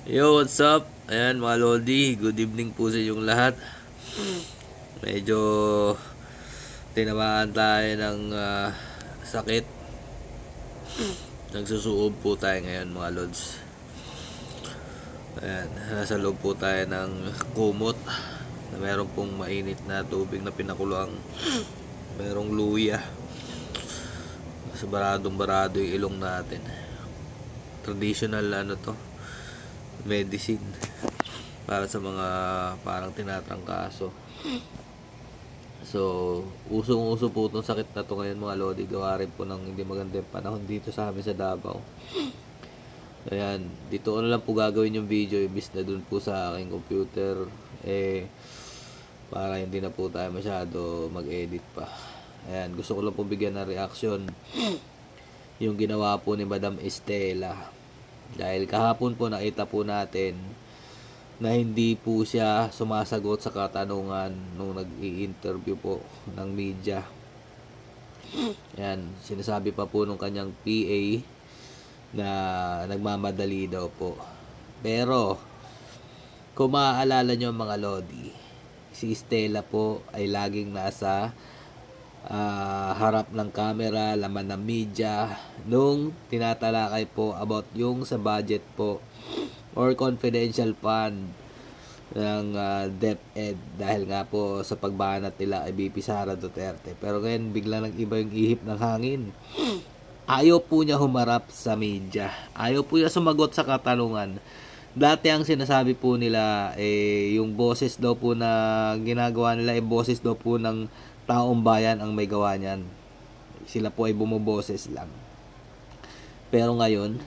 Yo, what's up? Ayan mga Lodi, good evening po sa inyong lahat. Medyo tinamaan tayo ng sakit. Nagsusuob po tayo ngayon mga Lods. Ayan, nasa loob po tayo ng kumot na meron pong mainit na tubig na pinakuloang merong luya. Sa baradong-barado yung ilong natin. Traditional to, medicine para sa mga parang tinatrangkaso. So, usong-uso po itong sakit na to ngayon mga Lodi. Gawa rin po ng hindi magandang panahon dito sa amin sa Davao. Ayan, dito ko na lang po gagawin yung video imbis na dun po sa aking computer. Para hindi na po tayo masyado mag-edit pa. Ayan, gusto ko lang po bigyan ng reaction yung ginawa po ni Madam Estela. Dahil kahapon po nakita po natin na hindi po siya sumasagot sa katanungan nung nag-i-interview po ng media. Ayan, sinasabi pa po nung kanyang PA na nagmamadali daw po. Pero kung maaalala nyo mga Lodi, si Estela po ay laging nasa harap ng camera, laman ng media nung tinatalakay po about yung sa budget po or confidential fund ng DepEd dahil nga po sa pagbanat nila ay BP Sara Duterte. Pero ngayon bigla nag-iba yung ihip ng hangin. Ayaw po niya humarap sa media. Ayaw po niya sumagot sa katanungan. Dati ang sinasabi po nila yung boses daw po na ginagawa nila boses daw po ng taong bayan ang may gawa niyan. Sila po ay bumoboses lang. Pero ngayon,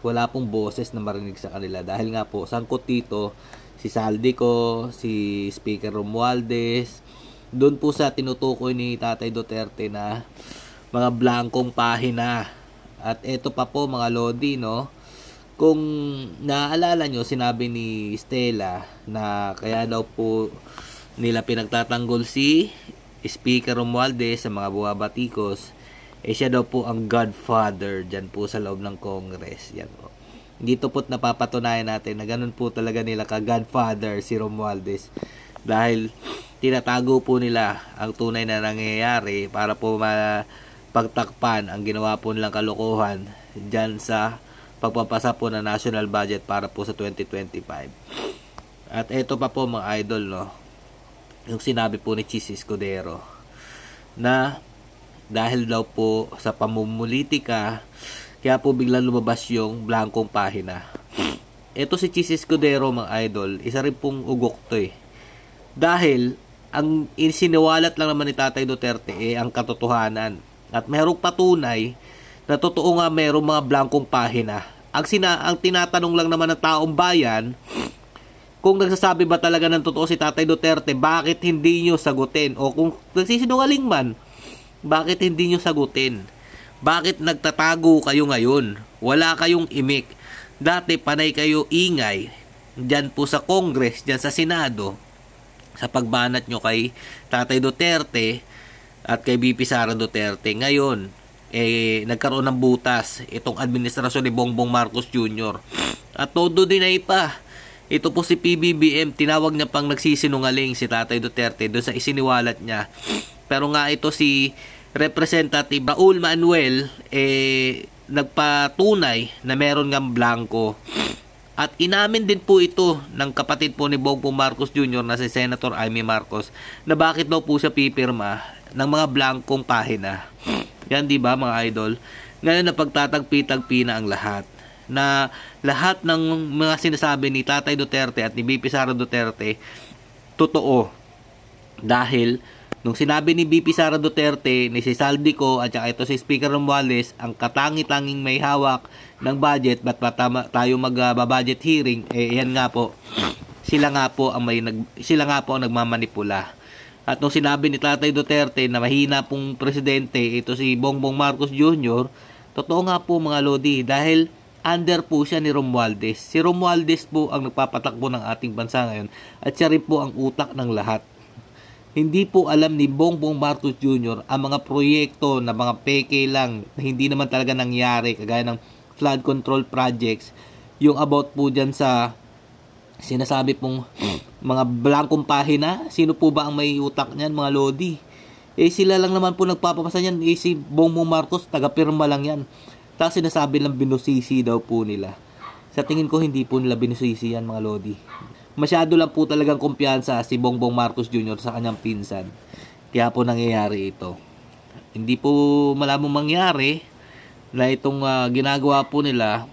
wala pong boses na marinig sa kanila. Dahil nga po, sangkot dito, si Saldico, si Speaker Romualdez, doon po sa tinutukoy ni Tatay Duterte na mga blankong pahina. At eto pa po mga Lodi, no? Kung naaalala nyo, sinabi ni Estela na kaya daw po nila pinagtatanggol si Speaker Romualdez sa mga buwabatikos, siya daw po ang godfather dyan po sa loob ng Congress. Yan po. Dito po't napapatunayan natin na ganun po talaga nila ka-godfather si Romualdez. Dahil tinatago po nila ang tunay na nangyayari para po mapagtakpan ang ginawa po nilang kalokohan dyan sa pagpapasa po ng national budget para po sa 2025. At eto pa po mga idol, no? Yung sinabi po ni Chis Escudero na dahil daw po sa pamumulitika kaya po biglang lumabas yung blankong pahina. Ito si Chis Escudero mga idol, isa rin pong ugok to dahil ang insiniwalat lang naman ni Tatay Duterte ang katotohanan at merong patunay na totoo nga merong mga blankong pahina. Ang tinatanong lang naman ng taong bayan, kung nagsasabi ba talaga ng totoo si Tatay Duterte, bakit hindi nyo sagutin? O kung nagsisinungaling man, bakit hindi nyo sagutin? Bakit nagtatago kayo ngayon? Wala kayong imik. Dati panay kayo ingay dyan po sa Congress, dyan sa Senado, sa pagbanat nyo kay Tatay Duterte at kay BP Sara Duterte. Ngayon, nagkaroon ng butas itong administrasyon ni Bongbong Marcos Jr. At todo din ay pa. Ito po si PBBM, tinawag niya pang nagsisinungaling si Tatay Duterte doon sa isiniwalat niya. Pero nga ito si Representative Raul Manuel, nagpatunay na meron ng blanco. At inamin din po ito ng kapatid po ni Bongbong Marcos Jr. na si Senator Amy Marcos na bakit daw po siya pipirma ng mga blankong pahina. Yan, di ba mga idol? Ngayon napagtatagpi-tagpi na ang lahat. Na lahat ng mga sinasabi ni Tatay Duterte at ni BP Sara Duterte totoo. Dahil nung sinabi ni BP Sara Duterte, ni si Saldico at saka ito si Speaker Romualdez, ang katangi-tanging may hawak ng budget, ba't tayo mag-budget hearing, yan nga po. Sila nga po ang nagmamanipula. At nung sinabi ni Tatay Duterte na mahina pong presidente, ito si Bongbong Marcos Jr., totoo nga po mga Lodi, dahil under po siya ni Romualdez. Si Romualdez po ang nagpapatakbo ng ating bansa ngayon at siya rin po ang utak ng lahat. Hindi po alam ni Bongbong Marcos Jr. ang mga proyekto na mga peke lang na hindi naman talaga nangyari, kagaya ng flood control projects yung about po dyan sa sinasabi pong mga blankong pahina, sino po ba ang may utak niyan mga lodi? Sila lang naman po nagpapapasa niyan. Si Bongbong Marcos, taga-pirma lang yan. Tapos sinasabi lang binusisi daw po nila. Sa tingin ko hindi po nila binusisi yan mga lodi. Masyado lang po talagang kumpiyansa si Bongbong Marcos Jr. sa kanyang pinsan. Kaya po nangyayari ito. Hindi po malamang mangyari na itong ginagawa po nila,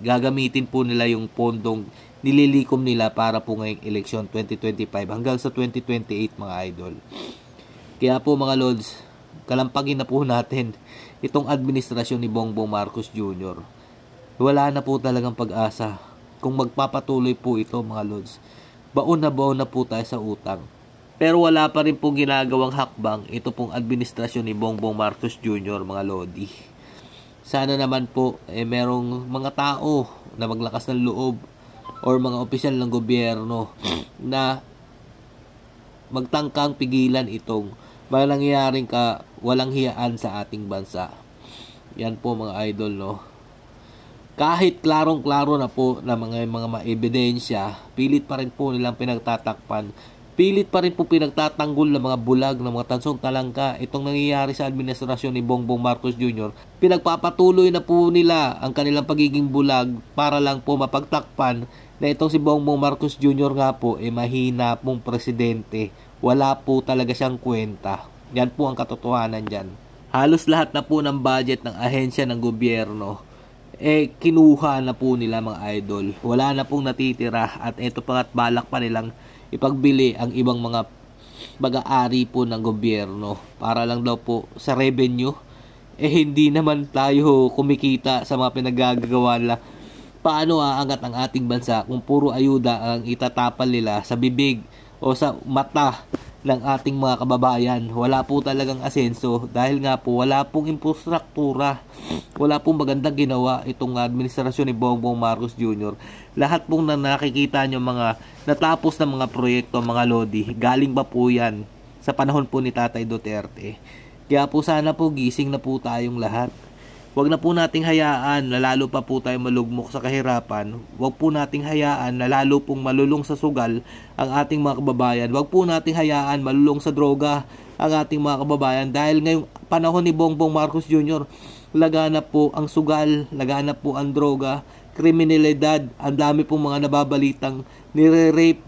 gagamitin po nila yung pondong nililikom nila para po ngayong eleksyon 2025 hanggang sa 2028 mga idol. Kaya po mga lods, kalampagin na po natin itong administrasyon ni Bongbong Marcos Jr. Wala na po talagang pag-asa kung magpapatuloy po ito mga lods. Baon na po tayo sa utang. Pero wala pa rin pong ginagawang hakbang ito pong administrasyon ni Bongbong Marcos Jr. mga lodi. Sana naman po merong mga tao na maglakas ng loob or mga opisyal ng gobyerno na magtangkang pigilan itong mangyayaring walang hiyaan sa ating bansa. Yan po mga idol, no. Kahit klarong-klaro na po na mga ebidensya, pilit pa rin po nilang pinagtatakpan. Pilit pa rin po pinagtatanggol ng mga bulag, ng mga tansong talangka. Itong nangyayari sa administrasyon ni Bongbong Marcos Jr. Pinagpapatuloy na po nila ang kanilang pagiging bulag para lang po mapagtakpan na itong si Bongbong Marcos Jr. nga po mahina pong presidente. Wala po talaga siyang kwenta. Yan po ang katotohanan dyan. Halos lahat na po ng budget ng ahensya ng gobyerno kinuha na po nila mga idol. Wala na pong natitira at ito pa at balak pa nilang ipagbili ang ibang mga pag-aari po ng gobyerno para lang daw po sa revenue. Hindi naman tayo kumikita sa mga pinagagawa nila. Paano aangat ang ating bansa kung puro ayuda ang itatapal nila sa bibig o sa mata ng ating mga kababayan? Wala po talagang asenso dahil nga po wala pong infrastruktura, wala pong magandang ginawa itong administrasyon ni Bongbong Marcos Jr. Lahat pong nakikita nyo mga natapos na mga proyekto mga lodi, galing pa po yan sa panahon po ni Tatay Duterte. Kaya po sana po gising na po tayong lahat. Huwag na po nating hayaan na lalo pa po tayo malugmok sa kahirapan. Huwag po nating hayaan na lalo pong malulong sa sugal ang ating mga kababayan. Huwag po nating hayaan malulong sa droga ang ating mga kababayan. Dahil ngayong panahon ni Bongbong Marcos Jr., laganap po ang sugal, laganap po ang droga, kriminalidad. Ang dami pong mga nababalitang nire-rape,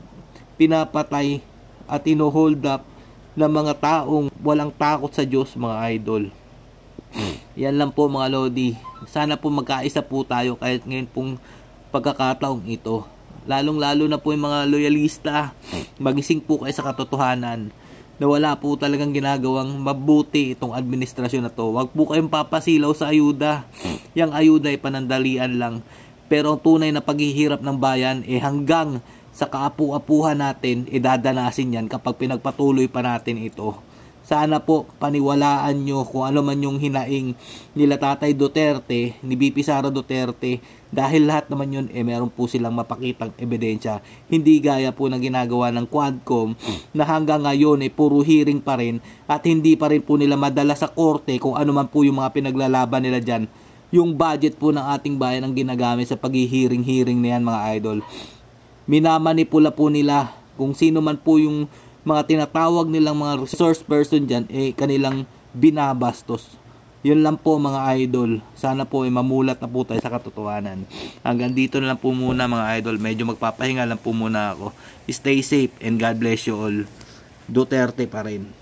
pinapatay at ino-hold up ng mga taong walang takot sa Diyos mga idol. Yan lang po mga lodi. Sana po magkaisa po tayo kahit ngayon pong pagkakataong ito. Lalong-lalo na po yung mga loyalista. Magising po kayo sa katotohanan na wala po talagang ginagawang mabuti itong administrasyon na to. Huwag po kayong papasilaw sa ayuda. Yang ayuda ay panandalian lang. Pero ang tunay na paghihirap ng bayan hanggang sa kaapu-apuhan natin dadanasin yan kapag pinagpatuloy pa natin ito. Sana po paniwalaan nyo kung ano man yung hinaing nila Tatay Duterte, ni BP Sara Duterte, dahil lahat naman yun meron po silang mapakitang ebidensya. Hindi gaya po ng ginagawa ng Quadcom na hanggang ngayon puro hearing pa rin at hindi pa rin po nila madala sa korte kung ano man po yung mga pinaglalaban nila dyan. Yung budget po ng ating bayan ang ginagamit sa paghihiring-hiring na yan mga idol. Minamanipula po nila kung sino man po yung mga tinatawag nilang mga resource person dyan, kanilang binabastos. Yun lang po mga idol. Sana po mamulat na po tayo sa katotohanan. Hanggang dito na lang po muna mga idol. Medyo magpapahinga lang po muna ako. Stay safe and God bless you all. Duterte pa rin.